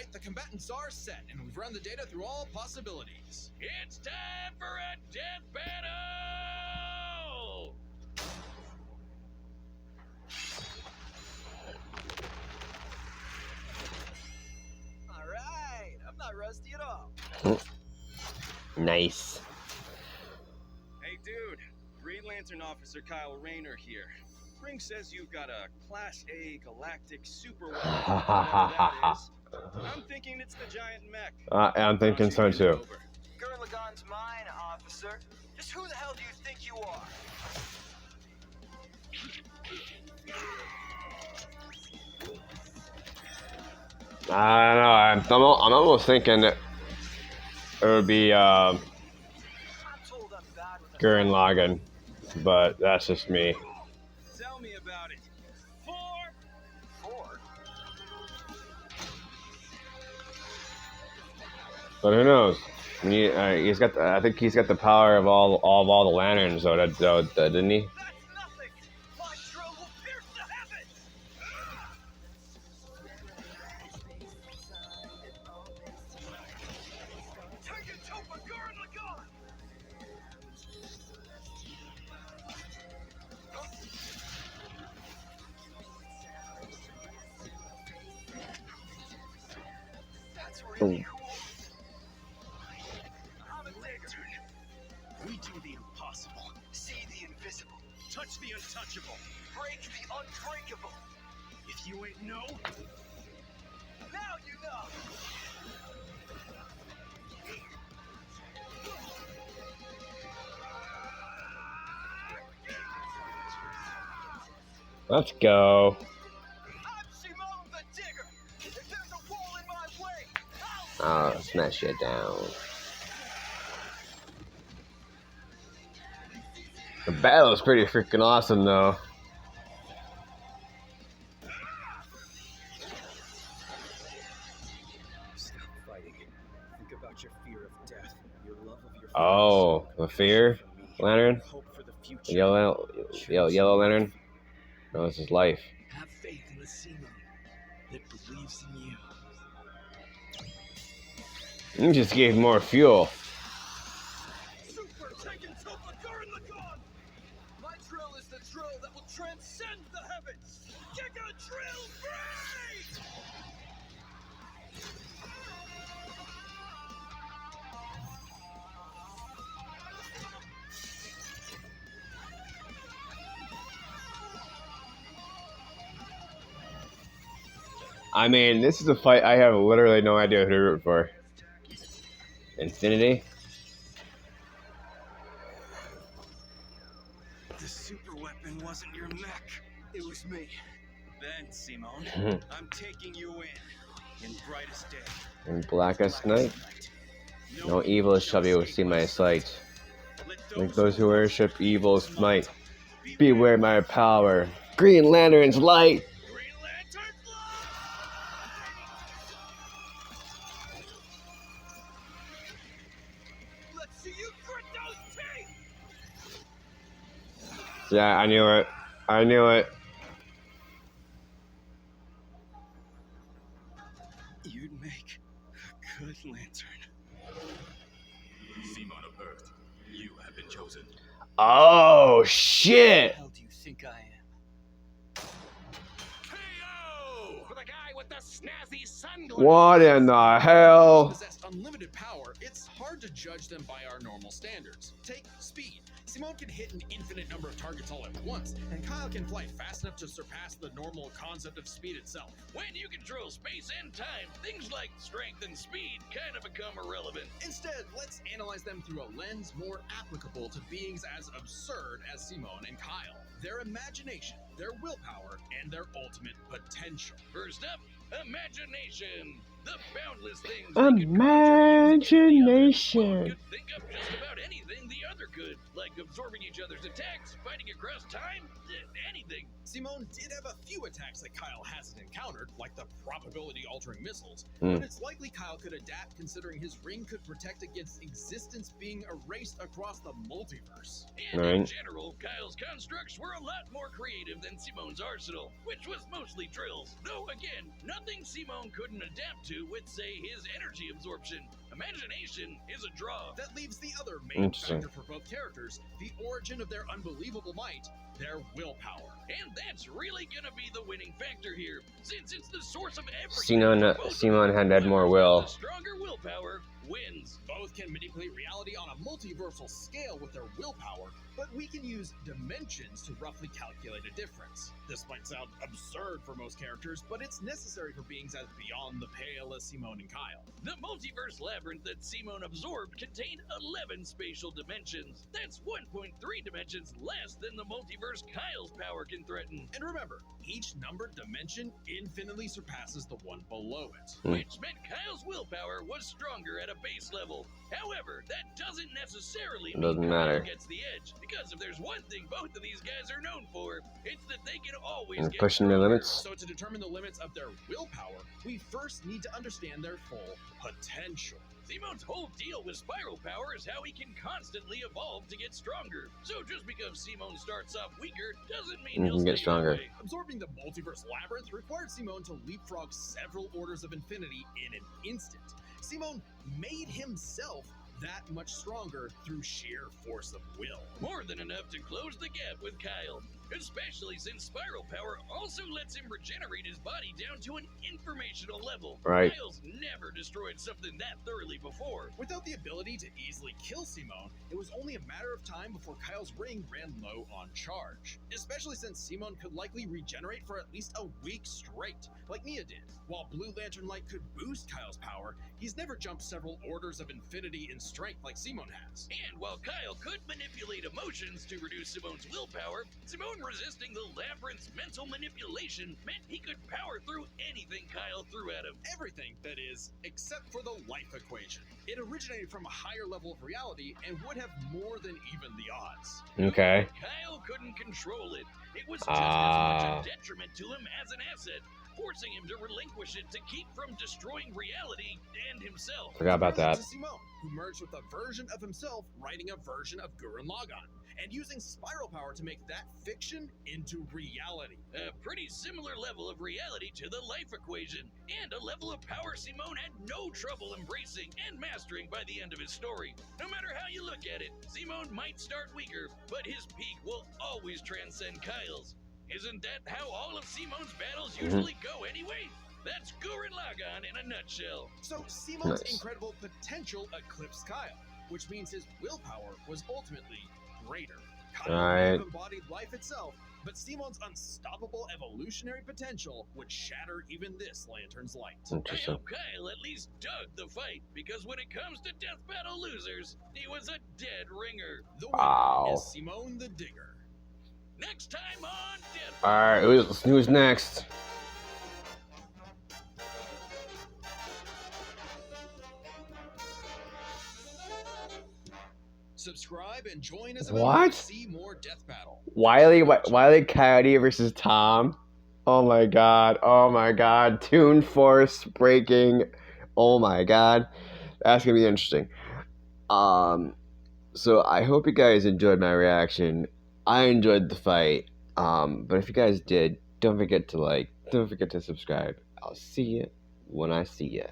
right, the combatants are set, and we've run the data through all possibilities. It's time for a death battle! All right, I'm not rusty at all. Nice. Hey, dude. Green Lantern Officer Kyle Rayner here. Ring says you've got a Class A galactic super weapon. Whatever that is. I'm thinking it's the giant mech. I'm thinking so too. Gurren Lagann's mine, officer. Just who the hell do you think you are? I don't know. I'm almost thinking that it would be I'm told I'm bad with Gurren Lagann, but that's just me. Tell me about it. Four. But who knows? He's got. I think he's got the power of all the lanterns, though. Didn't he? That's nothing. My drill will pierce the heavens. Take it to Gurren Lagann. That's really cool. I'm a lantern. We do the impossible. See the invisible. Touch the untouchable. Break the unbreakable. If you ain't know, Now you know. Let's go. I'm Simone the Digger. If there's a wall in my way, I'll Smash it down. The battle is pretty freaking awesome, though. stop fighting. Think about your fear of death, your love of your Oh, the fear lantern, hope for the the future. yellow lantern. No, this is life. Have faith in the Simone that believes in you. You just gave more fuel. super taken to Gurren Lagann. My drill is the drill that will transcend the heavens. Giga drill free. I mean, this is a fight I have literally no idea who to root for. Infinity? The super weapon wasn't your mech. It was me. Then, Simone, I'm taking you in brightest day. In blackest night? No evil shall be able to see my sight. Like those who worship evil's might. Beware my power. Green Lantern's light! Green Lantern Let's see you grit those teeth. Yeah, I knew it. I knew it. You'd make a good lantern. Simone of Earth, you have been chosen. Oh, shit! How do you think I am? KO! For the guy with the snazzy sunglasses. What in the hell? Possess unlimited power, it's hard to judge them by our normal standards. Take speed. Simone can hit an infinite number of targets all at once, and Kyle can fly fast enough to surpass the normal concept of speed itself. When you control space and time, things like strength and speed kind of become irrelevant. Instead, let's analyze them through a lens more applicable to beings as absurd as Simone and Kyle. Their imagination, their willpower, and their ultimate potential. First up, imagination. The boundless things they could conjure using any other. One could think up just about anything the other could, like absorbing each other's attacks, fighting across time, anything. Simone did have a few attacks that Kyle hasn't encountered, like the probability-altering missiles, Hmm. but it's likely Kyle could adapt considering his ring could protect against existence being erased across the multiverse. And in Right. general, Kyle's constructs were a lot more creative than Simone's arsenal, which was mostly drills. Though, again, nothing Simone couldn't adapt to with, say, his energy absorption. Imagination is a draw. That leaves the other main Interesting. factor for both characters, the origin of their unbelievable might, their willpower. And that's really gonna be the winning factor here, since it's the source of everything. Simon had more will. The stronger willpower wins. Both can manipulate reality on a multiversal scale with their willpower, but we can use dimensions to roughly calculate a difference. This might sound absurd for most characters, but it's necessary for beings as beyond the pale as Simone and Kyle. The multiverse labyrinth that Simone absorbed contained 11 spatial dimensions. That's 1.3 dimensions less than the multiverse Kyle's power can threaten. And remember, each numbered dimension infinitely surpasses the one below it. Which meant Kyle's willpower was stronger at a base level. However, that doesn't necessarily mean Doesn't Kyle matter. gets the edge, because if there's one thing both of these guys are known for, it's that they can always And get pushing their stronger. limits. So to determine the limits of their willpower, we first need to understand their full potential. Simone's whole deal with spiral power is how he can constantly evolve to get stronger. So just because Simone starts off weaker doesn't mean He he'll can get stay stronger. that way. Absorbing the multiverse labyrinth required Simone to leapfrog several orders of infinity in an instant. Simone made himself that much stronger through sheer force of will. More than enough to close the gap with Kyle, especially since spiral power also lets him regenerate his body down to an informational level. Right. Kyle's never destroyed something that thoroughly before. Without the ability to easily kill Simone, it was only a matter of time before Kyle's ring ran low on charge. Especially since Simone could likely regenerate for at least a week straight, like Mia did. While Blue Lantern Light could boost Kyle's power, he's never jumped several orders of infinity in strength like Simone has. And while Kyle could manipulate emotions to reduce Simone's willpower, Simone resisting the labyrinth's mental manipulation meant he could power through anything Kyle threw at him. Everything, that is, except for the life equation. It originated from a higher level of reality and would have more than even the odds. Okay. Kyle couldn't control it. It was just as much a detriment to him as an asset, forcing him to relinquish it to keep from destroying reality and himself. Forgot about that. To Simone, who merged with a version of himself, writing a version of Gurren Lagann, and using spiral power to make that fiction into reality. A pretty similar level of reality to the life equation, and a level of power Simone had no trouble embracing and mastering by the end of his story. No matter how you look at it, Simone might start weaker, but his peak will always transcend Kyle's. Isn't that how all of Simone's battles usually go anyway? That's Gurren Lagann in a nutshell. So Simone's Nice. incredible potential eclipsed Kyle, which means his willpower was ultimately greater. Kyle may have Right. embodied life itself, but Simone's unstoppable evolutionary potential would shatter even this lantern's light. I Interesting. hope Kyle at least dug the fight, because when it comes to death battle losers, he was a dead ringer. The winner Wow. is Simone the Digger. Next time on Death Alright, who's next? Subscribe and join us What? to see more Death Battle. Wiley Coyote versus Tom. Oh my god. Oh my god. Toon Force breaking. Oh my god. That's gonna be interesting. So I hope you guys enjoyed my reaction. I enjoyed the fight. But if you guys did, don't forget to subscribe. I'll see you when I see you.